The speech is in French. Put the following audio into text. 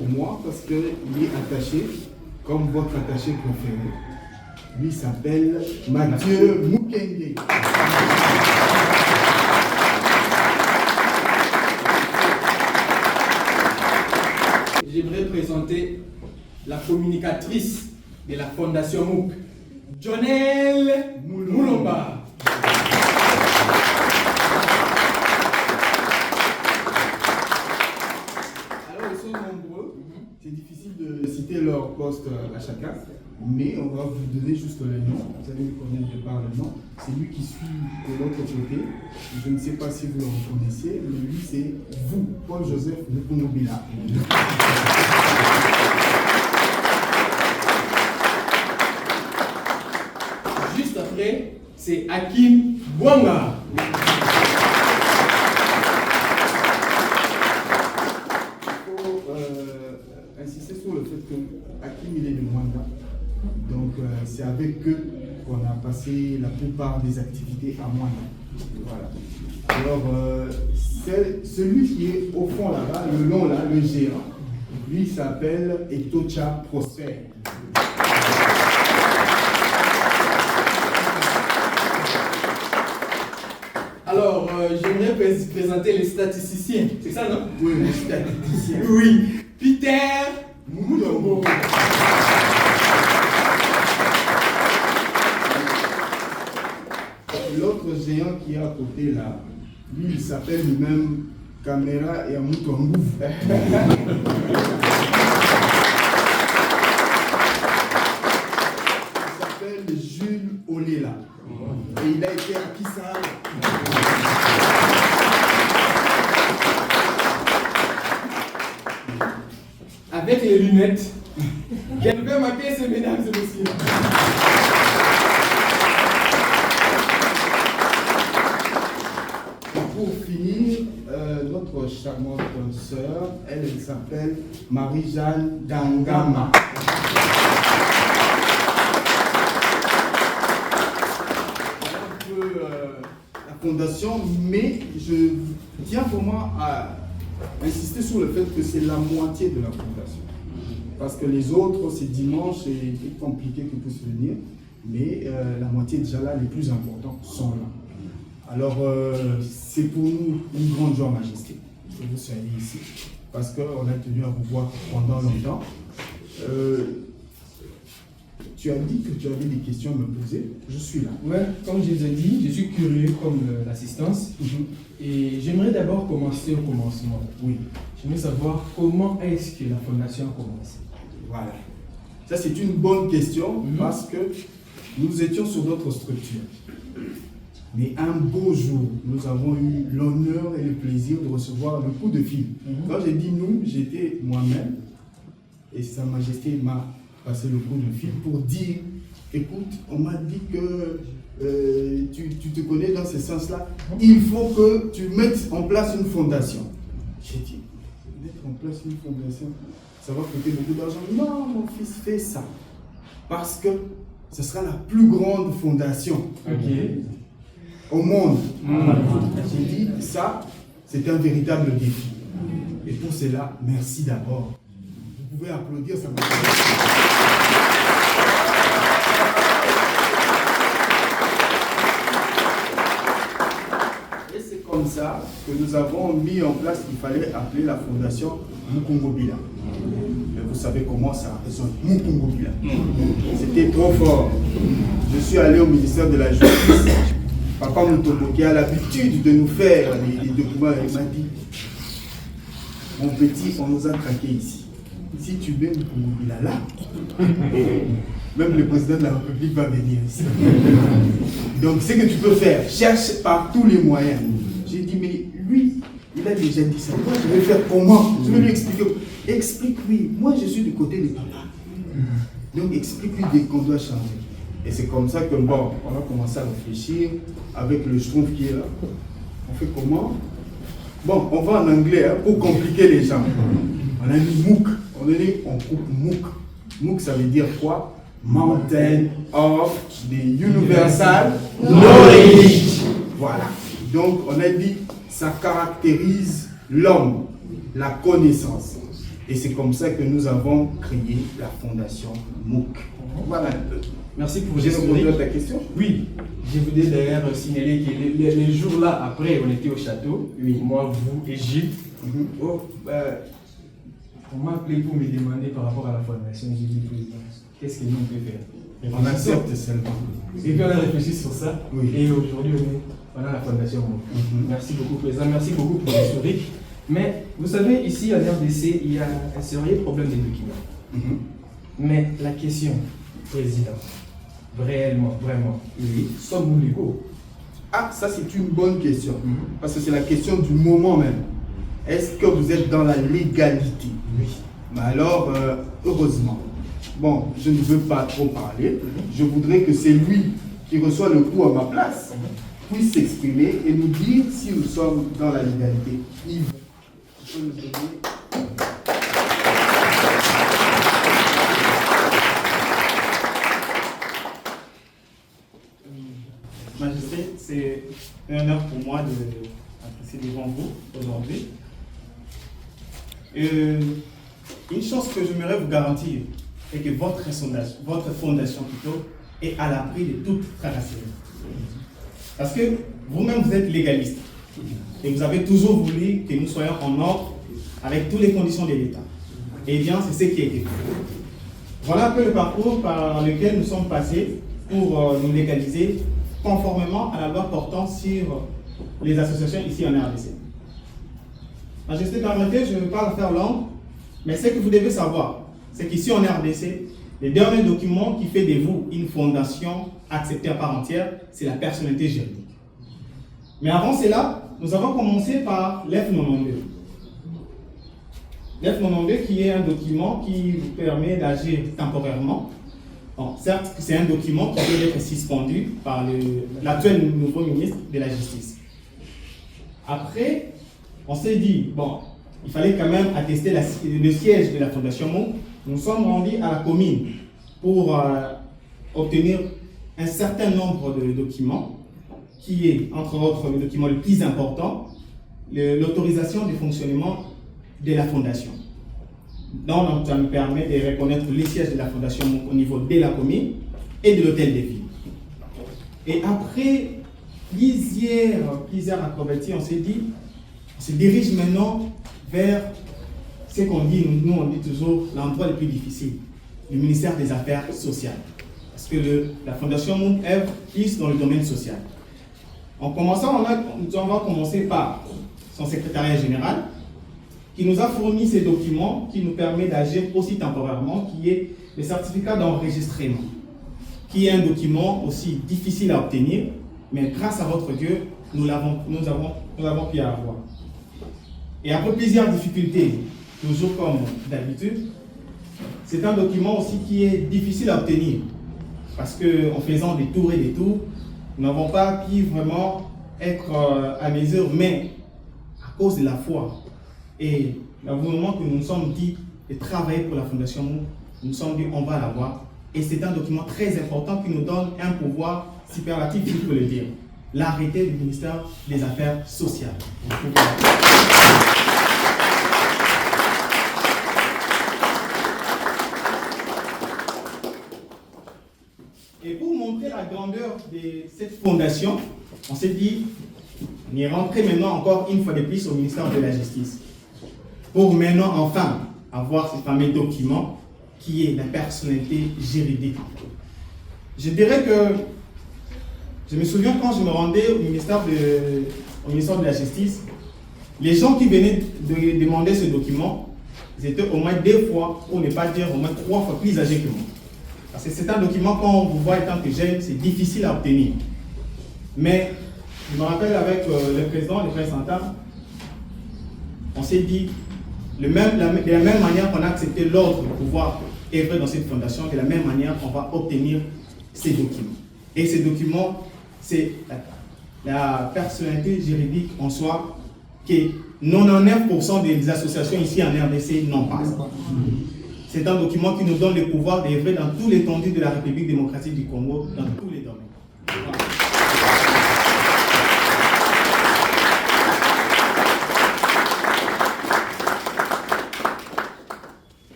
moi parce qu'il est attaché, comme votre attaché préféré. Lui s'appelle Mathieu Mukenge. J'aimerais présenter la communicatrice de la Fondation MOOC, Jonelle Moulomba. Alors, ils sont nombreux. C'est difficile de citer leur poste à chacun, mais on va vous donner juste le nom. Vous allez le connaître de par le nom. C'est lui qui suit de l'autre côté. Je ne sais pas si vous le reconnaissez, mais lui, c'est vous, Paul-Joseph Mukungubila. Juste après, c'est Hakim Bouanga. Il faut insister sur le fait que Hakim, il est de Mwanda. Donc, c'est avec eux qu'on a passé la plupart des activités à Mwanda. Voilà. Alors, celui qui est au fond là-bas, le long là, le géant, lui s'appelle Etocha Prosper. Alors, j'aimerais présenter les statisticiens, c'est ça, non? Oui, les statisticiens. Oui, Peter Moutombo. L'autre géant qui est à côté là, lui, il s'appelle lui-même Caméra et Amoutongo. Il s'appelle Jules Olela. Et il a été à Kissa. Avec les lunettes, j'aimerais marquer ces mesdames et messieurs. Pour finir, notre charmante sœur, elle s'appelle Marie-Jeanne Dangama. Un peu la fondation, mais je tiens vraiment à insister sur le fait que c'est la moitié de la fondation. Parce que les autres, c'est dimanche et c'est compliqué qu'ils puissent venir, mais la moitié déjà là, les plus importants sont là. Alors, c'est pour nous une grande joie, Majesté, que vous soyez ici, parce qu'on a tenu à vous voir pendant longtemps. Tu as dit que tu avais des questions à me poser, je suis là. Ouais, comme je vous ai dit, je suis curieux comme l'assistance. Et j'aimerais d'abord commencer au commencement. Oui. J'aimerais savoir comment est-ce que la fondation a commencé. Voilà. Ça, c'est une bonne question parce que nous étions sur d'autres structures. Mais un beau jour, nous avons eu l'honneur et le plaisir de recevoir le coup de fil. Quand j'ai dit nous, j'étais moi-même et Sa Majesté m'a passé le coup de fil pour dire, écoute, on m'a dit que tu te connais dans ce sens-là, il faut que tu mettes en place une fondation. J'ai dit, mettre en place une fondation, ça va coûter beaucoup d'argent. Non, mon fils, fais ça. Parce que ce sera la plus grande fondation au monde. J'ai dit, ça, c'est un véritable défi. Et pour cela, merci d'abord. Vous pouvez applaudir ça. Et c'est comme ça que nous avons mis en place qu'il fallait appeler la fondation Mukungubila. Mais vous savez comment ça résonne. Mukungubila. C'était trop fort. Je suis allé au ministère de la Justice. Papa Moutombo, qui a l'habitude de nous faire les documents, il m'a dit, mon petit, on nous a traqués ici. Si tu mets Mukungubila là, même le président de la République va venir ici. Donc, ce que tu peux faire, cherche par tous les moyens. J'ai dit, mais lui, il a déjà dit ça. Moi, je vais faire comment? Je vais lui expliquer. Explique-lui. Moi, je suis du côté de papa. Donc, explique-lui qu'on doit changer. Et c'est comme ça que, bon, on a commencé à réfléchir avec le Schtroumpf qui est là. On fait comment? Bon, on va en anglais hein, pour compliquer les gens. On a mis MOOC. On coupe MOOC. MOOC, ça veut dire quoi? Mountain of the Universal Knowledge. Voilà. Donc, on a dit, ça caractérise l'homme, la connaissance. Et c'est comme ça que nous avons créé la fondation MOOC. Voilà un peu. Merci pour J'ai répondu à ta question. Oui, je voulais d'ailleurs signaler que les jours là après, on était au château, oui. Moi, vous et Gilles. On m'a appelé pour me demander par rapport à la fondation. J'ai dit, président, qu'est-ce que nous on peut faire? On accepte seulement. Et puis on a réfléchi sur ça. Oui. Et aujourd'hui, on a la fondation MOOC. Merci beaucoup, président. Merci beaucoup pour l'historique. Mais vous savez, ici à l'RDC, il y a un sérieux problème de documents. Mais la question, président, réellement, vraiment, oui, sommes-nous légaux? Ah, ça c'est une bonne question. Parce que c'est la question du moment même. Est-ce que vous êtes dans la légalité? Oui. Mais alors, heureusement. Bon, je ne veux pas trop parler. Je voudrais que c'est lui qui reçoit le coup à ma place puisse s'exprimer et nous dire si nous sommes dans la légalité. Yves, tu peux nous donner... Majesté, c'est un honneur pour moi de passer devant vous aujourd'hui. Une chose que j'aimerais vous garantir est que votre fondation plutôt est à l'abri de toute tracasserie. Parce que vous-même vous êtes légaliste et vous avez toujours voulu que nous soyons en ordre avec toutes les conditions de l'État. Et bien, c'est ce qui a été fait. Voilà un peu le parcours par lequel nous sommes passés pour nous légaliser conformément à la loi portant sur les associations ici en RDC. Majesté, permettez, je ne veux pas faire langue, mais ce que vous devez savoir, c'est qu'ici en RDC, le dernier document qui fait de vous une fondation acceptée à part entière, c'est la personnalité juridique. Mais avant cela, nous avons commencé par l'F92. L'F92 qui est un document qui vous permet d'agir temporairement. Bon, certes, c'est un document qui peut être suspendu par l'actuel nouveau ministre de la Justice. Après, on s'est dit, bon, il fallait quand même attester le siège de la Fondation MOOC. Nous sommes rendus à la commune pour obtenir un certain nombre de documents, qui est, entre autres, le document le plus important, l'autorisation du fonctionnement de la Fondation. Donc, ça nous permet de reconnaître les sièges de la Fondation MOOC au niveau de la commune et de l'hôtel de ville. Et après plusieurs acrobaties, on s'est dit, on se dirige maintenant vers ce qu'on dit, nous on dit toujours, l'endroit le plus difficile, le ministère des Affaires sociales. Parce que la Fondation MOOC œuvre plus dans le domaine social. En commençant, nous allons commencer par son secrétariat général, qui nous a fourni ces documents qui nous permet d'agir aussi temporairement, qui est le certificat d'enregistrement, qui est un document aussi difficile à obtenir, mais grâce à votre Dieu, nous avons pu avoir. Et après plusieurs difficultés, toujours comme d'habitude, c'est un document aussi qui est difficile à obtenir, parce qu'en faisant des tours et des tours, nous n'avons pas pu vraiment être à mesure, mais à cause de la foi et l'avouement que nous nous sommes dit de travailler pour la Fondation MOOC, nous nous sommes dit on va l'avoir. Et c'est un document très important qui nous donne un pouvoir superlatif, il faut le dire. L'arrêté du ministère des Affaires sociales. Et pour montrer la grandeur de cette fondation, on s'est dit, on est rentré maintenant encore une fois de plus au ministère de la Justice. Pour maintenant enfin avoir ce fameux document qui est la personnalité juridique. Je dirais que je me souviens quand je me rendais au ministère de la Justice, les gens qui venaient de demander ce document, ils étaient au moins 2 fois, pour ne pas dire au moins 3 fois plus âgés que moi. Parce que c'est un document, quand on vous voit étant que jeune, c'est difficile à obtenir. Mais je me rappelle avec le président, le frère Santa, on s'est dit, de la même manière qu'on a accepté l'ordre de pouvoir œuvrer dans cette fondation, de la même manière on va obtenir ces documents. Et ces documents, c'est la personnalité juridique en soi que 99% des associations ici en RDC n'ont pas. C'est un document qui nous donne le pouvoir d'œuvrer dans tout l'étendue de la République démocratique du Congo, dans tous les domaines. Voilà.